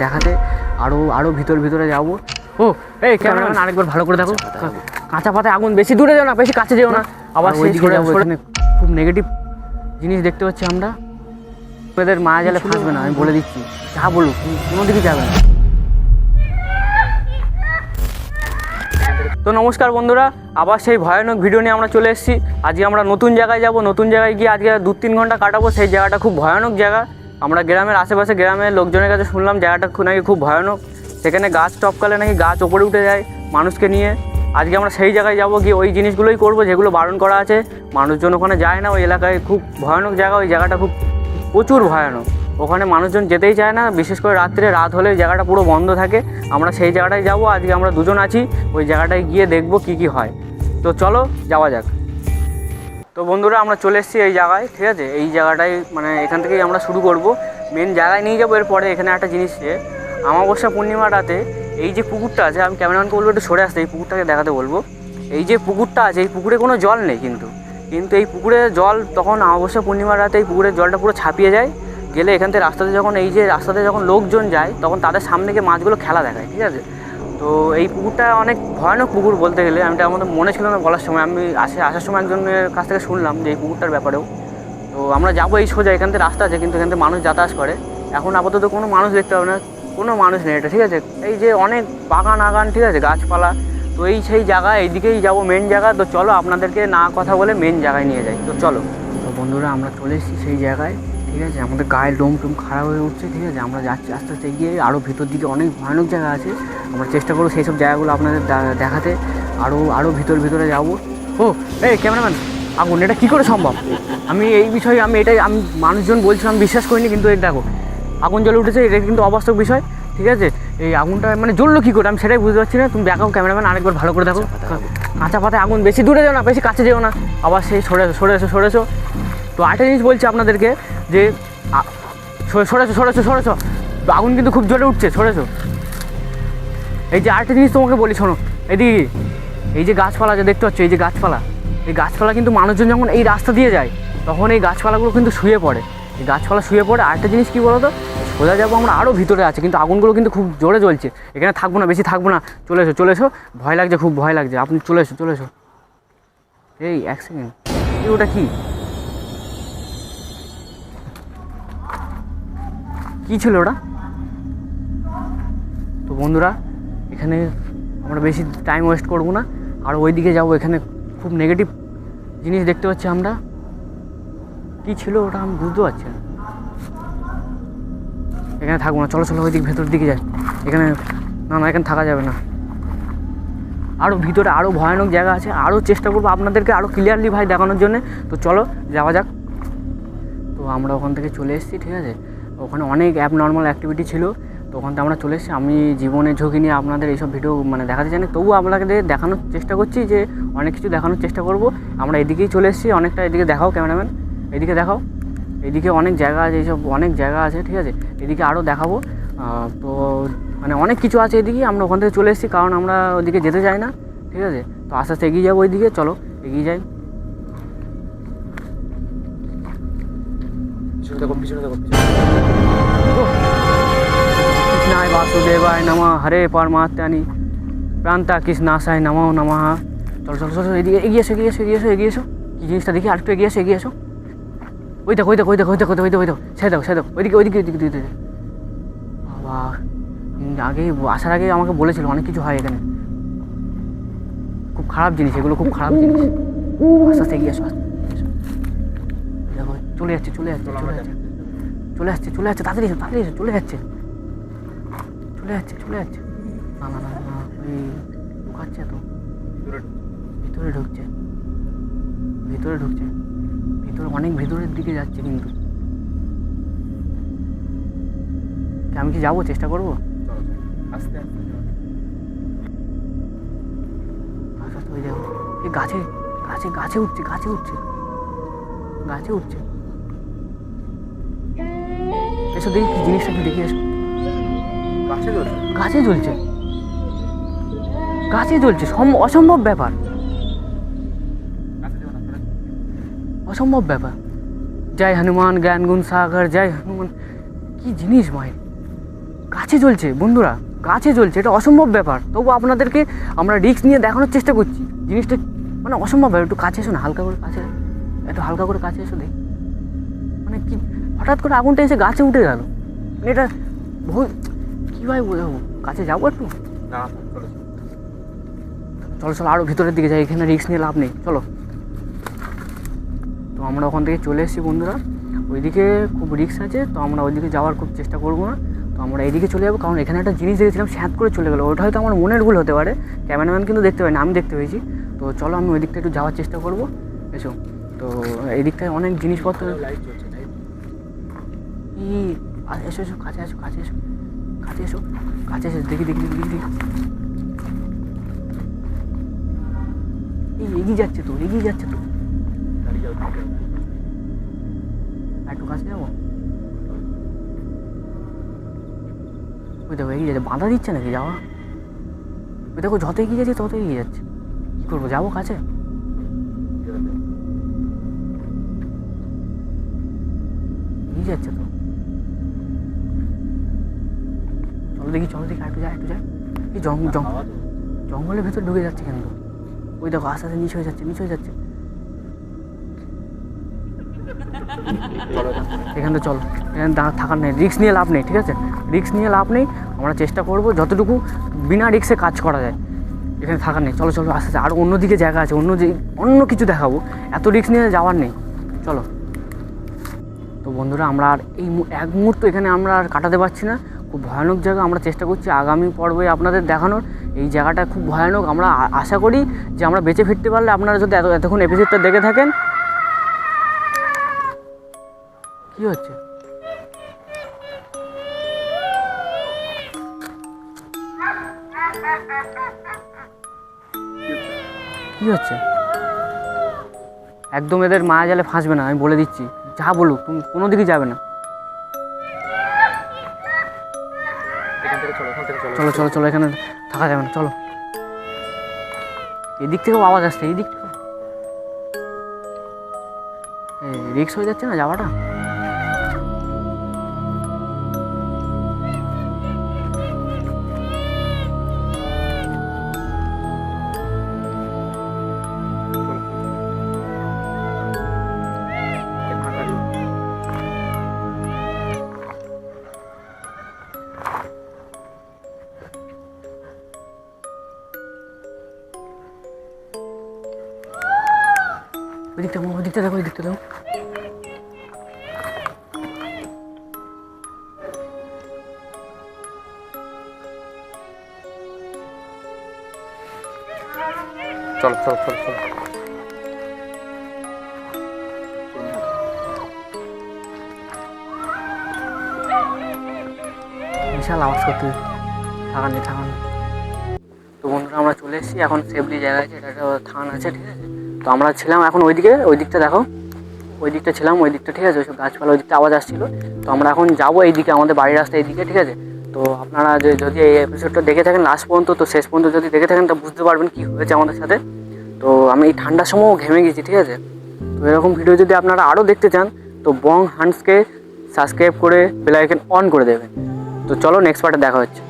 দেখাতে আরো ভিতরে যাবো। ও এই ক্যামেরাম্যান আরেকবার ভালো করে দেখো, কাঁচা পাতায় আগুন, বেশি দূরে যাও না, বেশি কাছে যেও না, আবার সেই দিকে যাবো। এখানে খুব নেগেটিভ জিনিস দেখতে পাচ্ছি আমরা। ওদের মায়া জালে ফাঁসবে না, আমি বলে দিচ্ছি, যা বলুক কোনো দিকে যাবে না। তো নমস্কার বন্ধুরা, আবার সেই ভয়ানক ভিডিও নিয়ে আমরা চলে এসেছি। আজকে আমরা নতুন জায়গায় যাব, নতুন জায়গায় গিয়ে আজকে 2-3 ঘন্টা কাটাবো। সেই জায়গাটা খুব ভয়ানক জায়গা। আমরা গ্রামের আশেপাশে গ্রামের লোকজনের কাছে শুনলাম জায়গাটা নাকি খুব ভয়ানক। সেখানে গাছ টপকালে নাকি গাছ ওপরে উঠে যায় মানুষকে নিয়ে। আজকে আমরা সেই জায়গায় যাব, গিয়ে ওই জিনিসগুলোই করবো যেগুলো বারণ করা আছে। মানুষজন ওখানে যায় না, ওই এলাকায় খুব ভয়ানক জায়গা। ওই জায়গাটা খুব প্রচুর ভয়ানক, ওখানে মানুষজন যেতেই চায় না, বিশেষ করে রাত হলে জায়গাটা পুরো বন্ধ থাকে। আমরা সেই জায়গাটায় যাব, আজকে আমরা দুজন আছি। ওই জায়গাটায় গিয়ে দেখবো কী হয়। তো চলো যাওয়া যাক। তো বন্ধুরা আমরা চলে এসেছি এই জায়গায়, ঠিক আছে। এই জায়গাটায় মানে এখান থেকেই আমরা শুরু করব, মেন জায়গায় নিয়ে যাবো। এরপরে এখানে একটা জিনিস, অমাবস্যা পূর্ণিমা রাতে এই যে পুকুরটা আছে, আমি ক্যামেরাম্যানকে বলবো একটু সরে আসতে, এই পুকুরটাকে দেখাতে বলবো। এই যে পুকুরটা আছে, এই পুকুরে কোনো জল নেই, কিন্তু এই পুকুরে জল তখন অমাবস্যা পূর্ণিমার রাতে এই পুকুরের জলটা পুরো ছাপিয়ে যায়। গেলে এখান থেকে রাস্তাতে যখন লোকজন যায়, তখন তাদের সামনে গিয়ে মাছগুলো খেলা দেখায়, ঠিক আছে। তো এই পুকুরটা অনেক ভয়ানক পুকুর বলতে গেলে। আমাদের মনে ছিল না বলার সময়, আমি আসার সময় একজনের কাছ থেকে শুনলাম যে এই পুকুরটার ব্যাপারেও। তো আমরা যাবো এই সোজা, এখান থেকে রাস্তা আছে, কিন্তু এখান থেকে মানুষ যাতায়াত করে। এখন আপাতত কোনো মানুষ দেখতে পাবে না, কোনো মানুষ নেই এটা, ঠিক আছে। এই যে অনেক বাগান, ঠিক আছে, গাছপালা। তো এই সেই জায়গা, এইদিকেই যাবো মেন জায়গা। তো চলো আপনাদেরকে না কথা বলে মেন জায়গায় নিয়ে যাই। তো চলো। তো বন্ধুরা আমরা চলে এসেছি সেই জায়গায়, ঠিক আছে। আমাদের গায়ের লোম খারাপ হয়ে উঠছে, ঠিক আছে। আমরা যাচ্ছি আস্তে আস্তে এগিয়ে, আরও ভিতর দিকে অনেক ভয়ানক জায়গা আছে। আমরা চেষ্টা করবো সেই সব জায়গাগুলো আপনাদের দেখাতে, আরও ভিতরে যাবো। ও এই ক্যামেরাম্যান, আগুন এটা কী করে সম্ভব? আমি এই বিষয়ে আমি মানুষজন বলছিলাম, আমি বিশ্বাস করিনি, কিন্তু এই দেখো আগুন জ্বলে উঠেছে। এটা কিন্তু অবাস্তব বিষয়, ঠিক আছে। এই আগুনটা মানে জ্বললো কী করে আমি সেটাই বুঝতে পারছি না। তুমি দেখাও ক্যামেরাম্যান, আরেকবার ভালো করে দেখো। কাঁচা পাতায় আগুন, বেশি দূরে যাও না, বেশি কাছে যেও না, আবার সেই সরে এসো। তো আরেকটা জিনিস বলছি আপনাদেরকে, যে সরেছো, আগুন কিন্তু খুব জ্বলে উঠছে, সরেছো। এই যে আরেকটা জিনিস তোমাকে বলি, শোনো, এদিকে এই যে গাছপালা যে দেখতে পাচ্ছ, এই গাছপালা কিন্তু মানুষজন যখন এই রাস্তা দিয়ে যায়, তখন এই গাছপালাগুলো কিন্তু শুয়ে পড়ে। আরেকটা জিনিস কী বলো তো, সোজা যাবো আমরা, আরও ভিতরে আছে, কিন্তু আগুনগুলো কিন্তু খুব জোরে জ্বলছে। এখানে থাকবো না, বেশি থাকবো না, চলে এসো, ভয় লাগছে, খুব ভয় লাগছে। আপনি চলে এসো। এই এক সেকেন্ড, ওটা কী ছিল ওটা? তো বন্ধুরা এখানে আমরা বেশি টাইম ওয়েস্ট করবো না, আর ওইদিকে যাবো। এখানে খুব নেগেটিভ জিনিস দেখতে পাচ্ছি আমরা। কী ছিল ওটা আমি বুঝতে পারছি না। এখানে থাকবো না, চলো ওইদিকে ভেতর দিকে যাই। এখানে এখানে থাকা যাবে না। আরও ভিতরে আরও ভয়ানক জায়গা আছে, আরও চেষ্টা করবো আপনাদেরকে আরও ক্লিয়ারলি ভাই দেখানোর জন্যে। তো চলো যাওয়া যাক। তো আমরা ওখান থেকে চলে এসেছি, ঠিক আছে। ওখানে অনেক অ্যাবনর্মাল অ্যাক্টিভিটি ছিল, তো ওখান থেকে আমরা চলে এসেছি। আমি জীবনের ঝুঁকি নিয়ে আপনাদের এইসব ভিডিও মানে দেখাতে চাই না, তবুও আপনাকে দেখানোর চেষ্টা করছি, যে অনেক কিছু দেখানোর চেষ্টা করব। আমরা এদিকেই চলে এসেছি অনেকটা। এদিকে দেখাও ক্যামেরাম্যান, এদিকে দেখাও, এদিকে অনেক জায়গা আছে, এইসব অনেক জায়গা আছে, ঠিক আছে। এদিকে আরও দেখাবো। তো মানে অনেক কিছু আছে এদিকে। আমরা ওখান থেকে চলে এসেছি, কারণ আমরা ওদিকে যেতে চাই না, ঠিক আছে। তো আস্তে আস্তে এগিয়ে যাবো ওইদিকে, চলো এগিয়ে যাই। কৃষ্ণায় বাসুদেবায় নমঃ, হরে পরমাত্মানি প্রান্তা কৃষ্ণাশায় নমো নমঃ। চলো এদিকে এগিয়ে এসো। কি জিনিসটা দেখি, আরেকটু এগিয়ে এসো। ওই দেখো, সে দেখো ওইদিকে। বাবা, আসার আগে আমাকে বলেছিল অনেক কিছু হয় এখানে, খুব খারাপ জিনিস এগুলো, খুব খারাপ জিনিস। আস্তে আস্তে এগিয়ে আসো। দেখো চলে যাচ্ছে, তাড়াতাড়ি এসো, চলে যাচ্ছে। না ওই ঢুকাচ্ছে তো, ভিতরে ঢুকছে, অনেক ভিতরের দিকে যাচ্ছে। কিন্তু আমি কি যাবো, চেষ্টা করবো আস্তে ওই দেখো এই গাছে উঠছে। এসো দেখি কি জিনিসটা, কি দেখে এসো। গাছে জ্বলছে, অসম্ভব ব্যাপার। জয় হনুমান জ্ঞান গুণ সাগর, জয় হনুমান। কি জিনিস ভাই, গাছে জ্বলছে বন্ধুরা, গাছে জ্বলছে, এটা অসম্ভব ব্যাপার। তবু আপনাদেরকে আমরা রিস্ক নিয়ে দেখানোর চেষ্টা করছি। জিনিসটা মানে অসম্ভব ব্যাপার। একটু কাছে এসো না, হালকা করে কাছে, একটু হালকা করে কাছে এসো দেখি। মানে কি হঠাৎ করে আগুনটা এসে গাছে উঠে গেল, মানে এটা বহু কীভাবে বোঝাবো। কাছে যাবো একটু, চলো চলো আরও ভিতরের দিকে যাই, এখানে রিস্ক নিয়ে লাভ নেই, চলো। তো আমরা ওখান থেকে চলে এসেছি বন্ধুরা, ওইদিকে খুব রিস্ক আছে, তো আমরা ওইদিকে যাওয়ার খুব চেষ্টা করবো না। তো আমরা এইদিকে চলে যাবো, কারণ এখানে একটা জিনিস দেখেছিলাম স্যাঁত করে চলে গেলো। ওটা হয়তো আমার মনের ভুল হতে পারে, ক্যামেরাম্যান কিন্তু দেখতে পাইনি, আমি দেখতে পেয়েছি। তো চলো আমি ওই দিকটা একটু যাওয়ার চেষ্টা করবো, এসো। তো এই দিকটায় অনেক জিনিসপত্র, এসো এসো, কাছে এসো, কাছে এসো, কাছে এসো, কাছে এসো, দেখি দেখি দেখি দেখি। এই এগিয়ে যাচ্ছে তো, এগিয়ে যাচ্ছে তো, একটু কাছে যাবো। ওই দেখো এগিয়ে যাচ্ছে, বাধা দিচ্ছে নাকি যাওয়া? ওই দেখো যত এগিয়ে যাচ্ছে তত এগিয়ে যাচ্ছে। কী করবো, যাবো কাছে? এগিয়ে যাচ্ছে তো, চলো দেখি, চলো দেখি, একটু যায়, একটু যায়। এই জঙ্গলের ভেতর ঢুকে যাচ্ছে কিন্তু। ওই দেখো আস্তে আস্তে নিচে হয়ে যাচ্ছে, নিচে হয়ে যাচ্ছে। এখানে চলো, এখানে থাকার নেই, রিস্ক নিয়ে লাভ নেই, ঠিক আছে? রিস্ক নিয়ে লাভ নেই, আমরা চেষ্টা করবো যতটুকু বিনা রিস্কে কাজ করা যায়। এখানে থাকার নেই, চলো চলো আস্তে আস্তে, আর অন্যদিকে জায়গা আছে, অন্য কিছু দেখাবো, এত রিস্ক নিয়ে যাওয়ার নেই, চলো। তো বন্ধুরা আমরা আর এই এক মুহূর্ত এখানে আমরা আর কাটাতে পারছি না, খুব ভয়ানক জায়গা। আমরা চেষ্টা করছি আগামী পর্বে আপনাদের দেখানোর। এই জায়গাটা খুব ভয়ানক, আমরা আশা করি যে আমরা বেঁচে ফিরতে পারলে, আপনারা যদি এতক্ষণ এপিসোডটা দেখে থাকেন। কি হচ্ছে? কি হচ্ছে? একদম এদের মায়া জালে ফাঁসবে না, আমি বলে দিচ্ছি। যা বলুক তুমি কোনো দিকে যাবে না। চলো চলো চলো, এখানে থাকা যাবে না, চলো। এদিক থেকেও আওয়াজ আসছে, এই দিক থেকে রিক্স হয়ে যাচ্ছে না যাওয়াটা। ওই দিকটা দেখো, ওই দিকটা দেখো। চলো চলো চলো চলো, বিশাল আওয়াজ করতে, থাকা নেই, থাকা নেই। তো বন্ধুরা আমরা চলে এসেছি এখন সেফলি জায়গা আছে, এটা একটা থান আছে, ঠিক আছে? তো আমরা ছিলাম এখন ওই দিকটা দেখো, ওই দিকটা ছিলাম, ওই দিকটা, ঠিক আছে? ওইসব গাছপালা, ওই দিকটা আওয়াজ আসছিলো। তো আমরা এখন যাবো এইদিকে, আমাদের বাড়ির রাস্তা এইদিকে, ঠিক আছে? তো আপনারা যদি এই এপিসোডটা দেখে থাকেন লাস্ট পর্যন্ত, তো শেষ পর্যন্ত যদি দেখে থাকেন তো বুঝতে পারবেন কী হয়েছে আমাদের সাথে। তো আমি এই ঠান্ডার সময়ও ঘেমে গেছি, ঠিক আছে? তো এরকম ভিডিও যদি আপনারা আরও দেখতে চান তো বং হান্টসকে সাবস্ক্রাইব করে বেল আইকন অন করে দেবেন। তো চলো নেক্সট পার্টে দেখা হচ্ছে।